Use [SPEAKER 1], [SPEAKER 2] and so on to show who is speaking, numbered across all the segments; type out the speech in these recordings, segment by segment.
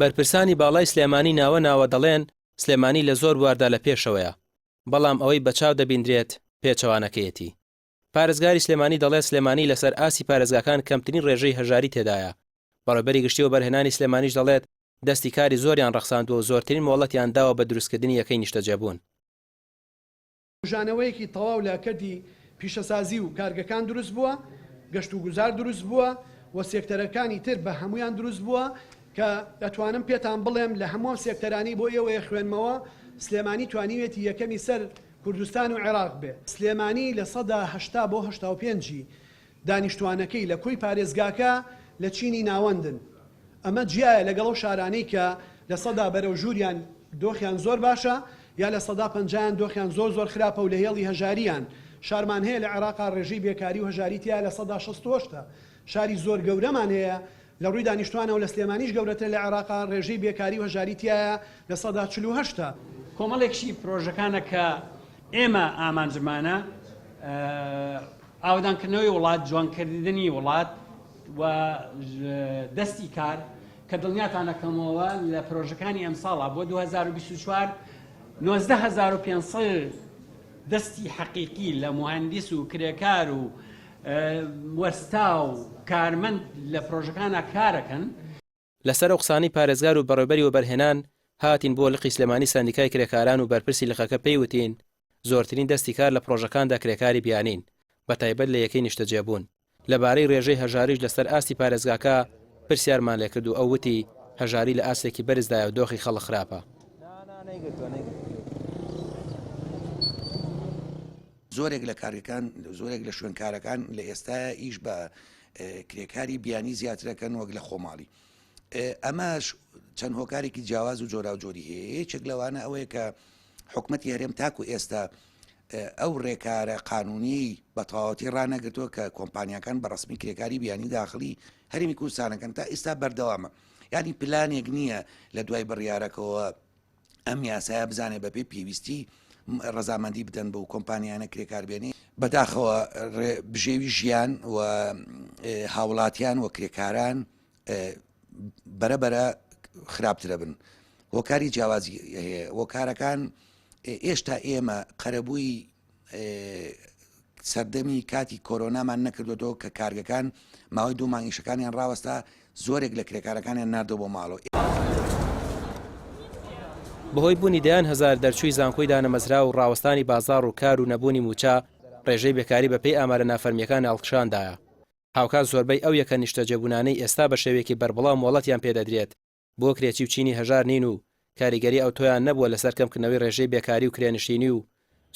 [SPEAKER 1] بەرپرسانی باڵای سلێمانی ناوە دەڵێن سلێمانی لە زۆر بواردا لە پێشەوەیە، بەڵام ئەوەی بەچاو دەبیندرێت پێچەوانەکەیەتی. پارێزگاری سلێمانی دەڵێت سلێمانی لەسەر ئاسی پارێزگاکان کەمترین ڕێژەی هەژاری تێدایە. بەڕێبەری گشتی و بەرهێنانی سلێمانیش دەڵێت دەستی کاری زۆریان ڕەخساندووە و زۆرترین مۆڵەتیان داوە بە دروستکردنی یەکەی نیشتەجێبوون.
[SPEAKER 2] ژانەوەیەکی تەواو لە کەدی پیشەسازی و کارگەکان دروست بووە، گەشت و گوزار دروست بووە و سێکتەرەکانی تر بە هەمویان دروست بووە کە دەتوانم پێتان بڵێم لە هەموو سێکتەرانی بۆ ئێوەیە خوێنمەوە سلێمانی توانیوێتی یەکەمی سەر کوردستان و عێراق بێ. سلێمانی لە 80 بۆ 85 دانیشتوانەکەی لە کۆی پارێزگاکە لە چینی ناوەندن. ئەمە جیایە لەگەڵ ئەو شارانەی کە لە سەدا بەرەو ژووریان دۆخیان زۆر باشە یا لە 150 دۆخیان زۆر خراپە و لە هێڵی هەژاریان. شارمان هەیە لە عێراقا ڕێژەی بێکاری و هەژاری تیا لە 168. شاری زۆر گەورەمان هەیە لە ڕووی دانیشتوانەوە لە سلێمانیش گەورەتر لە عێراقا ڕێژەی بێکاری و هەژاری تایە لە 148.
[SPEAKER 3] کۆمەڵێکشی پرۆژەکانە کە ئێمە ئامانجمانە ئاودانکردنەوەی وڵات، جوانکردنی وڵات و دەستی کار کە دڵنیاتانەکەمەوە لە پرۆژەکانی ئەم ساڵا بۆ 2024 19,500 دەستی حەقیقی لە مهندس و کرێکار و وەستا و کارمەند لە پرۆژەکانە کارەکەن.
[SPEAKER 1] لەسەر ئەو قسانی پارێزگار و بەڕێبەری و بەرهێنان هاتین بۆ لقی سلێمانی ساندیکای کرێکاران و بەرپرسی لقەکە پێیوتین زۆرترین دەستی کار لە پرۆژەکاندا کرێکاری بیانین بەتایبەت لە یەکەی نیشتەجێبوون. لەبارەی ڕێژەی هەژاریش لەسەر ئاستی پارێزگاکە پرسیارمان لێ کرد و ئەو وتی هەژاری لە ئاسێکی بەرزدایە و دۆخی خەڵک خراپە.
[SPEAKER 4] زۆرێک لە کارەکان زۆرێک لە شوێنکارەکان لە ئێستا ئیش بە کرێکاری بیانی زیاترەکەن وەک لە خۆماڵی. ئەمەش چەند هۆکارێکی جیاواز و جۆرا و جۆری هەیە. یەکێک لەوانە ئەوەیە کە حکومەتی هەرێم تاکو ئێستا ئەو ڕێکارە قانونی بە تەواوەتی ڕانەگرتووە کە کۆمپانیەکان بە ڕسمی کرێکاری بیانی داخلی هەرێمی کوردستانەکەن تا ئێستا بەردەوامە. ینی پلانێک نییە لە دوای بڕیارەکەەوە ئەم یاسایە بزانێ بەپێی پێویستی ڕەزامەندی بدەن بە و کۆمپانیانە کرێکاربێنی بەداخەوە بژێوی ژیان و هاوڵاتیان و کرێکاران بەرەبەرە خراپترە بن. هۆکاری جیاوازی هەیە. هۆکارەکان ئێشتا ئێمە قەرەبووی سەردەمی کاتی کۆرۆنامان نەکردوەوە کە کارگەکان ماوەی 2 مانگیشەکانیان ڕاوەستا زۆرێک لە کرێکارەکانیان ناردەوە بۆ ماڵەوە.
[SPEAKER 1] بەهۆی بوونی دەیان هەزار دەرچووی زانکۆی دانەمەزرا و ڕاوەستانی بازاڕ و کار و نەبوونی موچە ڕێژەی بێکاری بەپێی ئامارە نافەرمیەکان هەڵکشاندایە. هاوکات زۆربەی ئەو یەکە نیشتەجێبوونانەی ئێستا بە شێوەیەکی بەربڵاو مۆڵەتیان پێدەدرێت بۆ کرێکی و چینی هەژار نین و کاریگەری ئەو تۆیان نەبووە لەسەر کەمکردنەوەی ڕێژەی بێکاری و کرێنشینی و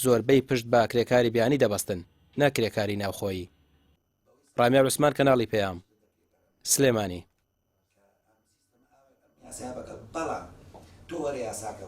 [SPEAKER 1] زۆربەی پشت بە کرێکاری بیانی دەبەستن نەکرێکاری ناوخۆیی. ڕامیار عوسمان کەناڵی پێیام سلێمانی.
[SPEAKER 4] بەڵام تۆ وەرە یاساکە